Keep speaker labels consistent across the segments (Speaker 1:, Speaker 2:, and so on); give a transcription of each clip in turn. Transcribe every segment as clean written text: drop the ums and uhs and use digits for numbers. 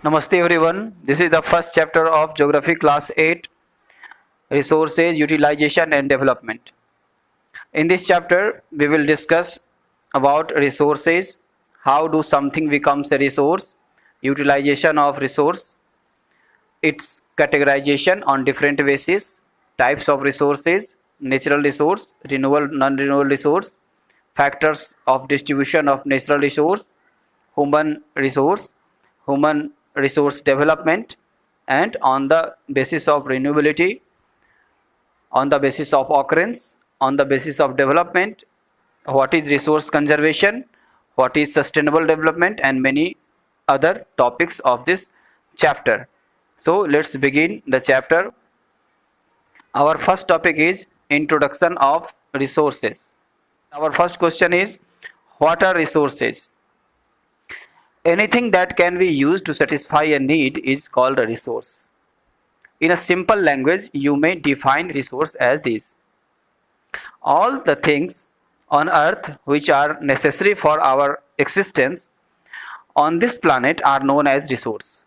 Speaker 1: Namaste everyone. This is the first chapter of Geography Class 8 Resources, Utilization and Development. In this chapter, we will discuss about resources, how do something becomes a resource, utilization of resource, its categorization on different bases, types of resources, natural resource, renewable, non-renewable resource, factors of distribution of natural resource, human resource development, and on the basis of renewability, on the basis of occurrence, on the basis of development, what is resource conservation, what is sustainable development, and many other topics of this chapter. So let's begin the chapter. Our first topic is introduction of resources. Our first question is, what are resources? Anything that can be used to satisfy a need is called a resource. In a simple language, you may define resource as this: all the things on earth which are necessary for our existence on this planet are known as resource.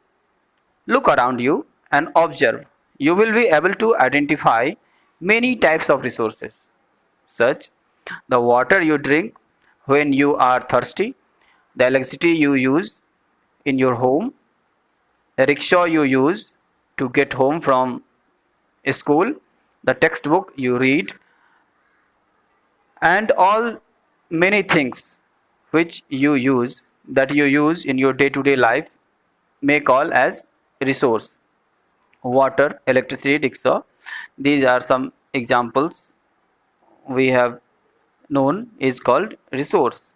Speaker 1: Look around you and observe. You will be able to identify many types of resources, such the water you drink when you are thirsty, the electricity you use in your home, the rickshaw you use to get home from school, the textbook you read, and all many things which you use in your day-to-day life may call as resource. Water, electricity, rickshaw, these are some examples we have known is called resource.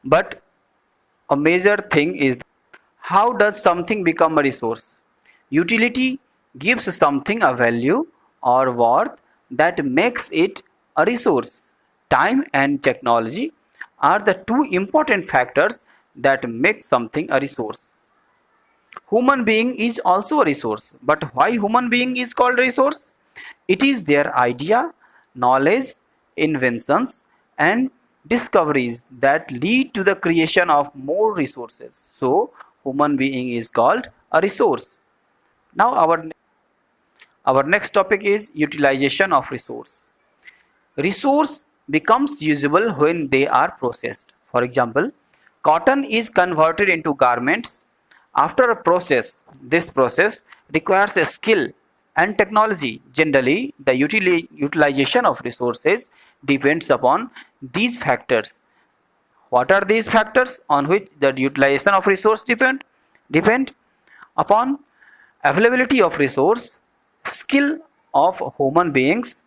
Speaker 1: But a major thing is, how does something become a resource? Utility gives something a value or worth that makes it a resource. Time and technology are the two important factors that make something a resource. Human being is also a resource. But why human being is called resource? It is their idea, knowledge, inventions, and discoveries that lead to the creation of more resources. So, human being is called a resource. Now, our next topic is utilization of resource. Resource becomes usable when they are processed. For example, cotton is converted into garments after a process. This process requires a skill and technology. Generally, the utilization of resources depends upon these factors. What are these factors on which the utilization of resource depend upon availability of resource, skill of human beings,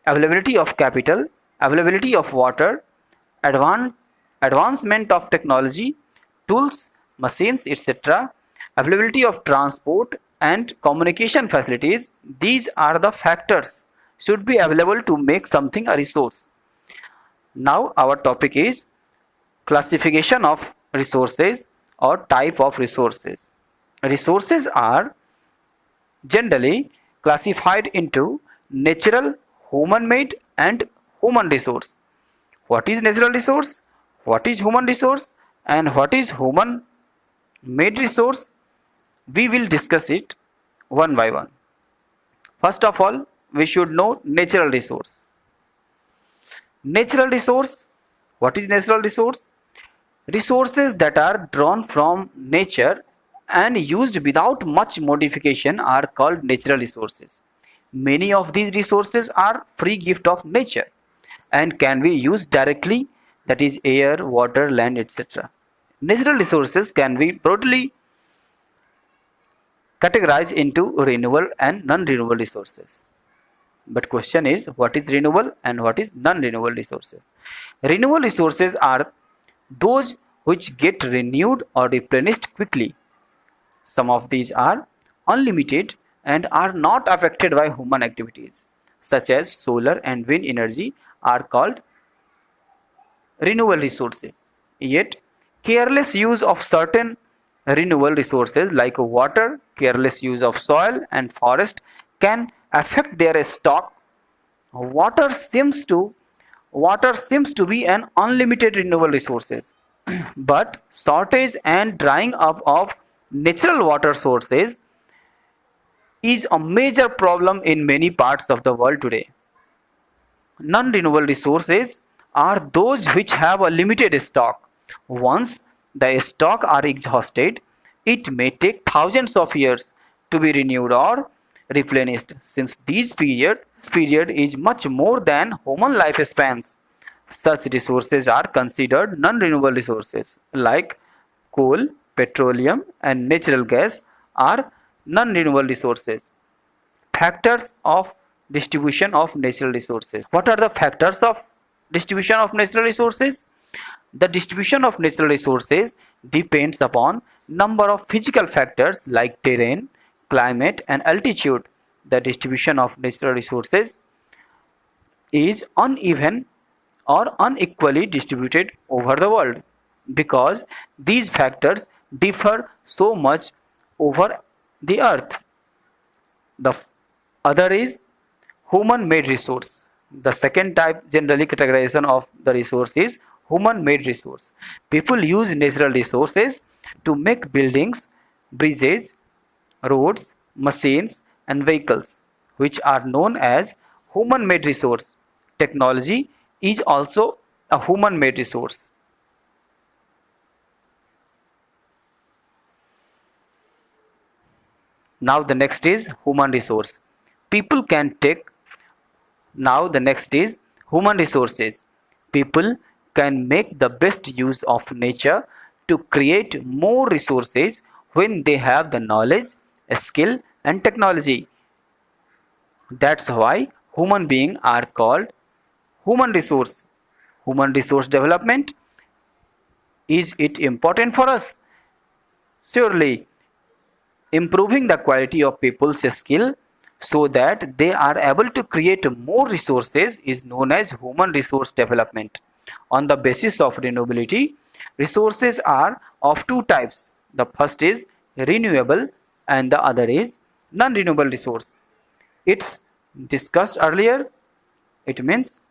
Speaker 1: availability of capital, availability of water, advancement of technology, tools, machines, etc., availability of transport and communication facilities. These are the factors should be available to make something a resource. Now our topic is classification of resources or type of resources. Resources are generally classified into natural, human-made and human resource. What is natural resource? What is human resource? And what is human-made resource? We will discuss it one by one. First of all, we should know natural resource. Natural resource. What is natural resource? Resources that are drawn from nature and used without much modification are called natural resources. Many of these resources are free gift of nature and can be used directly, that is air, water, land, etc. Natural resources can be broadly categorized into renewable and non-renewable resources. But question is, what is renewable and what is non-renewable resources? Renewable resources are those which get renewed or replenished quickly. Some of these are unlimited and are not affected by human activities, such as solar and wind energy are called renewable resources. Yet, careless use of certain renewable resources like water, careless use of soil and forest can affect their stock. Water seems to be an unlimited renewable resources, but shortage and drying up of natural water sources is a major problem in many parts of the world today. Non-renewable resources are those which have a limited stock. Once the stock are exhausted, it may take thousands of years to be renewed or replenished. Since this period is much more than human lifespans, such resources are considered non-renewable resources like coal, petroleum and natural gas are non-renewable resources. Factors of distribution of natural resources. What are the factors of distribution of natural resources? The distribution of natural resources depends upon number of physical factors like terrain, climate and altitude. The distribution of natural resources is uneven or unequally distributed over the world because these factors differ so much over the earth. The other is human made resource. The second type generally categorization of the resource is human made resource. People use natural resources to make buildings, bridges, roads, machines and vehicles which are known as human made resource. Technology is also a human made resource. Now the next is human resource. People can take Now the next is human resources. People can make the best use of nature to create more resources when they have the knowledge, skill and technology. That's why human beings are called human resource. Human resource development, is it important for us? Surely. Improving the quality of people's skill so that they are able to create more resources is known as human resource development. On the basis of renewability, resources are of two types. The first is renewable and the other is non-renewable resource. It's discussed earlier. It means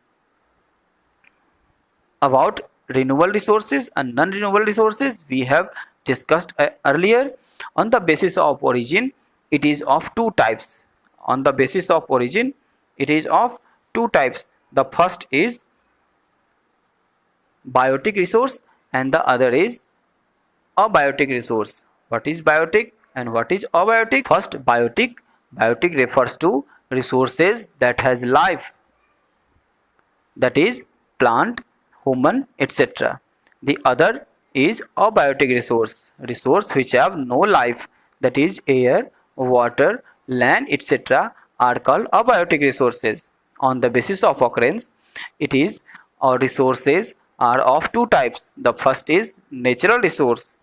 Speaker 1: about renewable resources and non-renewable resources we have discussed earlier. On the basis of origin, it is of two types. On the basis of origin, it is of two types. The first is biotic resource and the other is abiotic resource. What is biotic and what is abiotic? First, biotic. Biotic refers to resources that has life, that is plant, human, etc. The other is abiotic resource, resource which have no life, that is air, water, land, etc. are called abiotic resources. On the basis of occurrence, it is our resources are of two types. The first is natural resource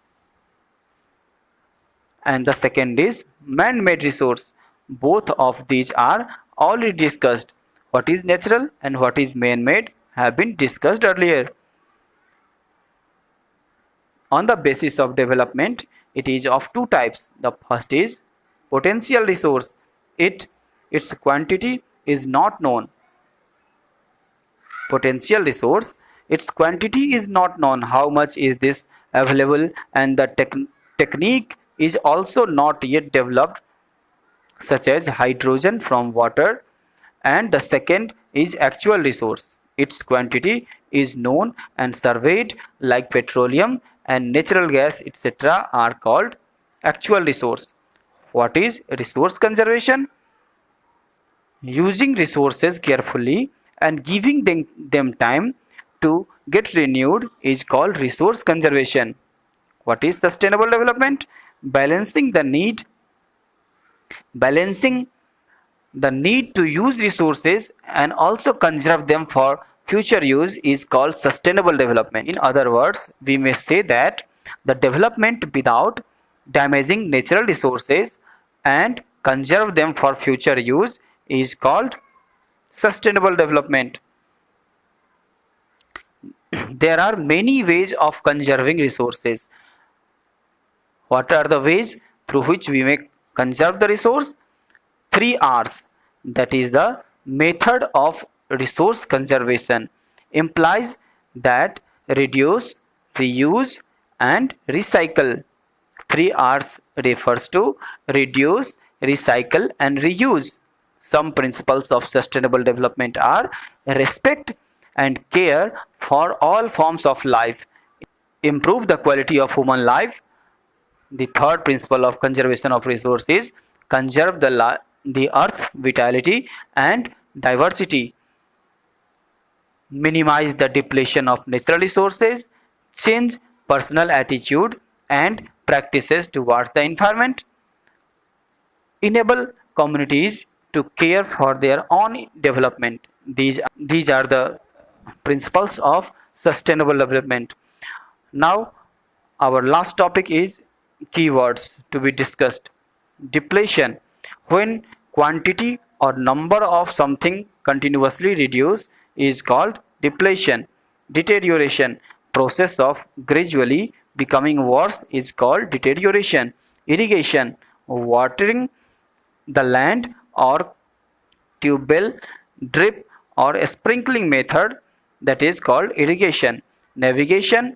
Speaker 1: and the second is man-made resource. Both of these are already discussed. What is natural and what is man-made have been discussed earlier. On the basis of development, it is of two types. The first is potential resource. Its quantity is not known. Potential resource, its quantity is not known. How much is this available, and the technique is also not yet developed, such as hydrogen from water. And the second is actual resource. Its quantity is known and surveyed, like petroleum and natural gas, etc. are called actual resource. What is resource conservation? Using resources carefully and giving them time to get renewed is called resource conservation. What is sustainable development? Balancing the need to use resources and also conserve them for future use is called sustainable development. In other words, we may say that the development without damaging natural resources and conserve them for future use is called sustainable development. There are many ways of conserving resources. What are the ways through which we may conserve the resource? 3 R's, that is the method of resource conservation, implies that reduce, reuse and recycle. Three R's refers to reduce, recycle, and reuse. Some principles of sustainable development are respect and care for all forms of life, improve the quality of human life. The third principle of conservation of resources is conserve the earth vitality and diversity, minimize the depletion of natural resources, change personal attitude and practices towards the environment, enable communities to care for their own development. These are the principles of sustainable development. Now, our last topic is keywords to be discussed. Depletion. When quantity or number of something continuously reduce is called depletion. Deterioration. Process of gradually becoming worse is called deterioration. Irrigation. Watering the land or tube well, drip or sprinkling method, that is called irrigation. Navigation,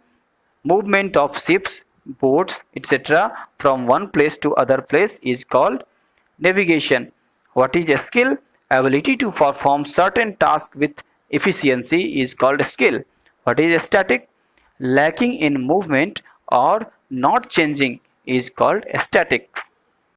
Speaker 1: movement of ships, boats, etc. from one place to other place is called navigation. What is a skill? Ability to perform certain tasks with efficiency is called skill. What is a static? Lacking in movement or not changing is called static.